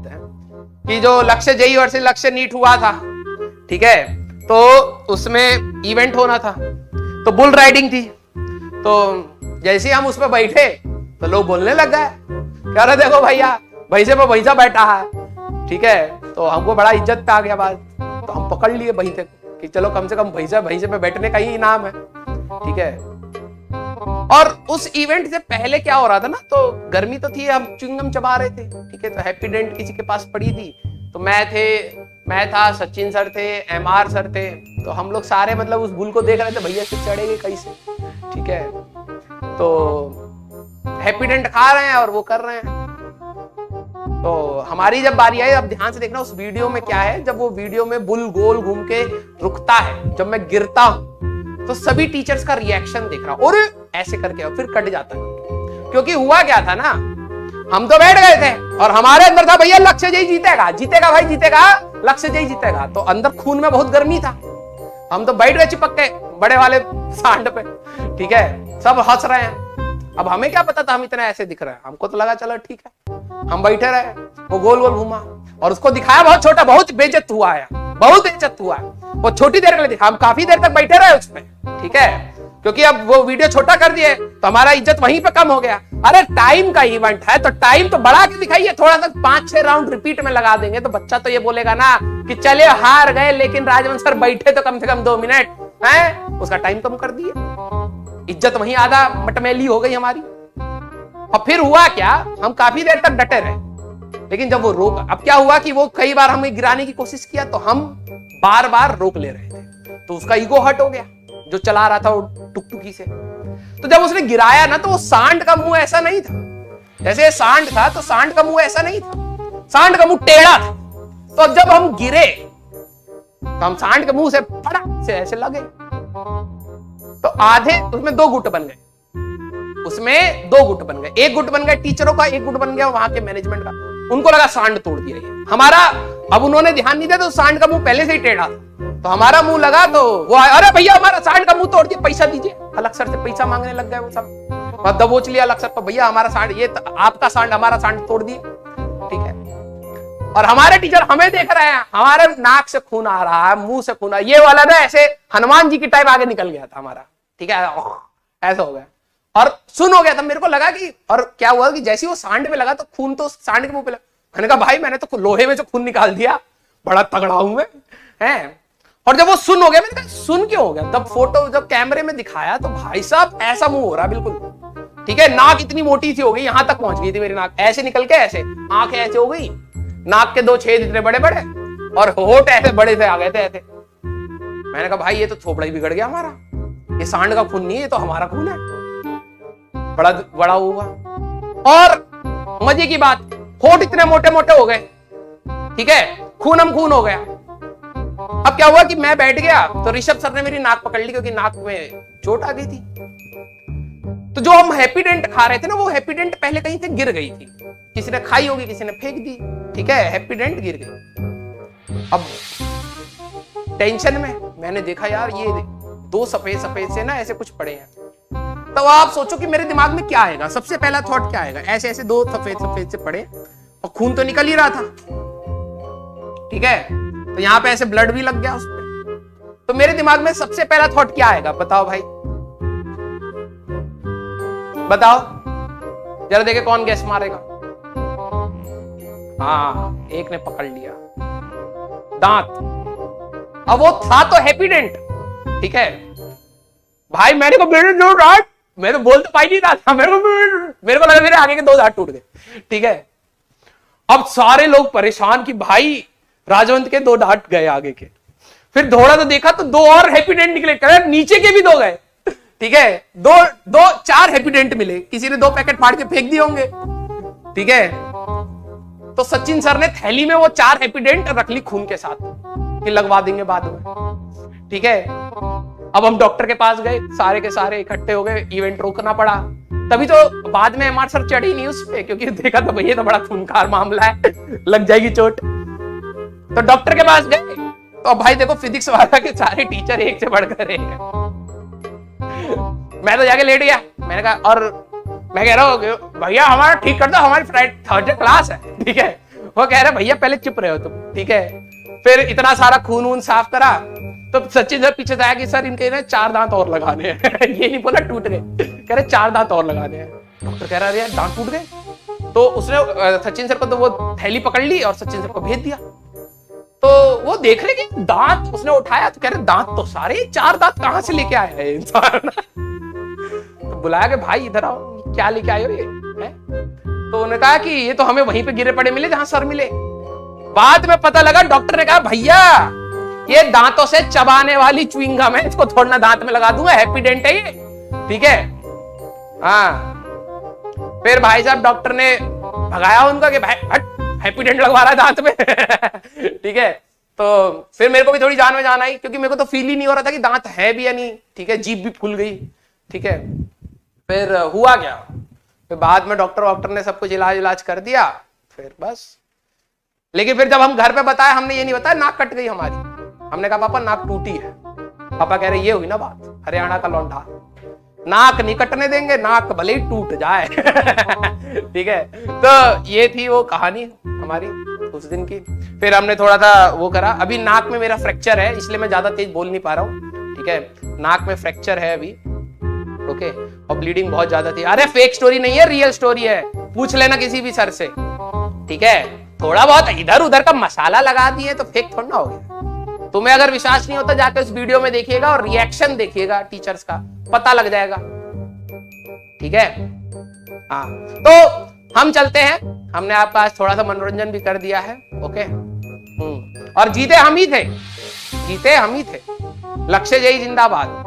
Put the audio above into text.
कि जो लक्ष्य जेई वर्सेस लक्ष्य नीट हुआ था, ठीक है, तो उसमें इवेंट होना था, तो बुल राइडिंग थी। तो जैसे हम उस पर बैठे तो लोग बोलने लग गए, कह रहे देखो भैया भैंसे पे भैंसा बैठा है, ठीक है। तो हमको बड़ा इज्जत पे आ गया बात, तो हम पकड़ लिए भैंसे कि चलो कम से कम भैंसे पे बैठने का ही इनाम है, ठीक है। और उस इवेंट से पहले क्या हो रहा था ना, तो गर्मी तो थी, हम च्युइंगम चबा रहे थे, ठीक है। तो हैप्पीडेंट किसी के पास पड़ी थी, तो मैं था, सचिन सर थे, एमआर सर थे, तो हम लोग सारे मतलब उस बुल को देख रहे थे, भैया से चढ़ेंगे कैसे, ठीक है। तो हैप्पीडेंट खा रहे हैं और वो कर रहे हैं। तो हमारी जब बारी आई, अब ध्यान से देखना उस वीडियो में क्या है, जब वो वीडियो में बुल गोल घूम के रुकता है, जब मैं गिरता हूं तो सभी टीचर्स का रिएक्शन देख रहा हूं, और ऐसे करके और फिर कट जाता है। क्योंकि हुआ क्या था ना, हम तो बैठ गए थे और हमारे अंदर था भैया लक्ष्य जय जीतेगा, जीतेगा भाई जीतेगा, लक्ष्य जय जीतेगा। तो अंदर खून में बहुत गर्मी था, हम तो बैठ गए चिपक के बड़े वाले सांड पे, ठीक है। सब हंस रहे हैं, अब हमें क्या पता था हम इतना ऐसे दिख रहे हैं, हमको तो लगा चलो ठीक है, हम बैठे रहे। वो गोल गोल घूमा और उसको दिखाया बहुत छोटा, बहुत बेइज्जत हुआ है, बहुत इज्जत हुआ है। वो छोटी देर के लिए दिखा, हम काफी देर तक बैठे रहे उसमें, ठीक है, क्योंकि अब वो वीडियो छोटा कर दिए तो हमारा इज्जत वहीं पे कम हो गया। अरे टाइम का इवेंट है तो टाइम तो बढ़ा के दिखाइए, थोड़ा सा 5-6 राउंड रिपीट में लगा देंगे तो बच्चा तो ये बोलेगा ना कि चले हार गए लेकिन राजवंश सर बैठे तो कम से कम 2 मिनट है, उसका टाइम कम कर दिए, इज्जत वहीं आधा मटमैली हो गई हमारी। और फिर हुआ क्या, हम काफी देर तक डटे रहे, लेकिन जब वो रोक, अब क्या हुआ कि वो कई बार हमें गिराने की कोशिश किया तो हम बार बार रोक ले रहे थे, तो उसका ईगो हर्ट हो गया जो चला रहा था वो टुकटुकी से। तो जब उसने गिराया ना तो वो सांड का मुंह ऐसा नहीं था, जैसे सांड था तो सांड का मुंह ऐसा नहीं था, सांड का मुंह टेढ़ा था। तो जब हम गिरे तो हम सांड के मुंह से फड़क से ऐसे लगे, तो आधे उसमें 2 गुट बन गए, उसमें 2 गुट बन गए, एक गुट बन गया टीचरों का, एक गुट बन गया वहां के मैनेजमेंट का। उनको लगा सांड तोड़ दिया ये हमारा, अब उन्होंने ध्यान नहीं दिया तो सांड का मुंह पहले से ही टेढ़ा था, तो हमारा मुंह लगा तो वो अरे भैया हमारा सांड का मुंह तोड़ दिया, पैसा दीजिए। अलग सर से पैसा मांगने लग गए वो सब, और दबोच लिया अलग सर तो भैया हमारा सांड, ये आपका सांड हमारा सांड तोड़ दिए, ठीक है। और हमारे टीचर हमें देख रहे हैं, हमारे नाक से खून आ रहा है, मुंह से खून, ये वाला ना ऐसे हनुमान जी की टाइप आगे निकल गया था हमारा, ठीक है, ऐसा हो गया और सुन हो गया था। मेरे को लगा कि, और क्या हुआ कि जैसे वो सांड पे लगा तो खून तो सांड के मुंह पे लगा। मैंने कहा भाई मैंने तो लोहे में से खून निकाल दिया, बड़ा तगड़ा हूं मैं, है। और जब वो सुन हो गया, मैंने कहा सुन क्यों हो गया, तब फोटो जब कैमरे में दिखाया तो भाई साहब ऐसा मुंह हो रहा बिल्कुल, ठीक है। नाक इतनी मोटी सी हो गई, यहां तक पहुंच गई थी मेरी नाक, ऐसे निकल के ऐसे, आंखें ऐसे हो गई, नाक के 2 छेद इतने बड़े बड़े और होठ ऐसे बड़े से आ गए थे ऐसे। मैंने कहा भाई ये तो थोपड़ा ही बिगड़ गया हमारा, ये सांड का खून नहीं है, ये तो हमारा खून है, बड़ा बड़ा हुआ। और मजे की बात, होठ इतने मोटे मोटे हो गए, ठीक है, खूनम खून हो गया। अब क्या हुआ कि मैं बैठ गया तो ऋषभ सर ने मेरी नाक पकड़ ली, क्योंकि नाक में चोट आ गई थी। तो जो हम हैप्पीडेंट खा रहे थे ना, वो हैप्पीडेंट पहले कहीं से गिर गई थी, किसी ने खाई होगी, किसी ने फेंक दी, ठीक है, हैप्पीडेंट गिर गई। अब टेंशन में मैंने देखा यार ये 2 सफेद सफेद से ना ऐसे कुछ पड़े हैं, तो आप सोचो कि मेरे दिमाग में क्या आएगा, सबसे पहला थॉट क्या आएगा, ऐसे ऐसे 2 सफेद सफेद से पड़े और खून तो निकल ही रहा था, ठीक है, तो यहां पे ऐसे ब्लड भी लग गया उस पे। तो मेरे दिमाग में सबसे पहला थॉट क्या आएगा, बताओ भाई, बताओ जरा देखे कौन गैस मारेगा। हाँ एक ने पकड़ लिया, दांत। अब वो था तो हैप्पीडेंट, ठीक है भाई, मेरे को मैं तो बोल तो पाई नहीं रहा था, मेरे को लगा मेरे आगे के 2 दांत टूट गए, ठीक है। अब सारे लोग परेशान कि भाई राजवंत के 2 दांत गए आगे के। फिर दौड़ा तो देखा तो 2 और हैप्पीडेंट निकले, नीचे के भी 2 गए, ठीक है, 4 हैप्पीडेंट मिले, किसी ने 2 पैकेट फाड़ के फेंक दिए होंगे, ठीक है। तो सचिन सर ने थैली में वो 4 हैप्पीडेंट रख ली खून के साथ कि लगवा देंगे बाद में, ठीक है। अब हम डॉक्टर के पास गए, सारे के सारे इकट्ठे हो गए, इवेंट रोकना पड़ा। तभी तो बाद में एमआर सर चढ़ी नहीं उस पे, क्योंकि देखा तो भैया तो बड़ा खूनखार मामला है, लग जाएगी चोट। तो डॉक्टर के पास गए तो भाई देखो फिजिक्स वाला के सारे टीचर एक से बढ़कर एक। मैं तो जाके लेट गया, मैंने कहा, और मैं कह रहा हूँ भैया हमारा ठीक कर दो, हमारी थर्सडे क्लास है, ठीक है, वो कह रहे भैया पहले चुप रहे हो तुम, ठीक है। फिर इतना सारा खून वून साफ करा तो सचिन सर पीछे से आया कि सर इनके ना 4 दांत और लगाने हैं। ये नहीं बोला टूट गए, कह रहे 4 दांत और लगाने हैं। डॉक्टर कह रहा अरे यार दांत टूट गए। तो उसने सचिन सर को तो वो थैली पकड़ ली और सचिन सर को भेज दिया। तो वो देख रहे कि दांत उसने उठाया तो कह रहे दांत तो सारे, 4 दांत कहां से लेके आया है इंसान। तो बुलाया कि भाई इधर आओ, क्या लेके आए हो ये है? तो उन्होंने कहा कि ये तो हमें वहीं पे गिरे पड़े मिले जहां सर मिले। बाद में पता लगा डॉक्टर ने कहा भैया ये दांतों से चबाने वाली च्युइंग गम है, इसको थोड़ा ना दांत में लगा दूंगा, हैप्पीडेंट है ये, ठीक है। हाँ फिर भाई साहब डॉक्टर ने भगाया उनका कि भाई हट, हैप्पीडेंट लगवा रहा है दांत में। ठीक है। तो फिर मेरे को भी थोड़ी जान में जान आई, क्योंकि मेरे को तो फील ही नहीं हो रहा था कि दांत है भी या नहीं, ठीक है। जीभ भी फूल गई, ठीक है। फिर हुआ क्या, फिर बाद में डॉक्टर ने सब कुछ इलाज कर दिया, फिर बस। लेकिन फिर जब हम घर पे बताया, हमने ये नहीं बताया नाक कट गई हमारी, हमने कहा पापा नाक टूटी है। पापा कह रहे ये हुई ना बात, हरियाणा का लौंडा, नाक नहीं कटने देंगे, नाक भले ही टूट जाए। ठीक है। तो ये थी वो कहानी हमारी उस दिन की। फिर हमने थोड़ा सा वो करा, अभी नाक में मेरा फ्रैक्चर है इसलिए मैं ज्यादा तेज बोल नहीं पा रहा हूँ, ठीक है। नाक में फ्रैक्चर है अभी, ओके, और ब्लीडिंग बहुत ज्यादा थी। अरे फेक स्टोरी नहीं है, रियल स्टोरी है, पूछ लेना किसी भी सर से, ठीक है। थोड़ा बहुत इधर उधर का मसाला लगा दिए तो फेक थोड़ा ना हो गया। तुम्हें अगर विश्वास नहीं होता जाके उस वीडियो में देखिएगा और रिएक्शन देखिएगा टीचर्स का, पता लग जाएगा, ठीक है। हाँ तो हम चलते हैं, हमने आपका आज थोड़ा सा मनोरंजन भी कर दिया है, ओके। और जीते हम ही थे, जीते हम ही थे। लक्ष्य जय जिंदाबाद।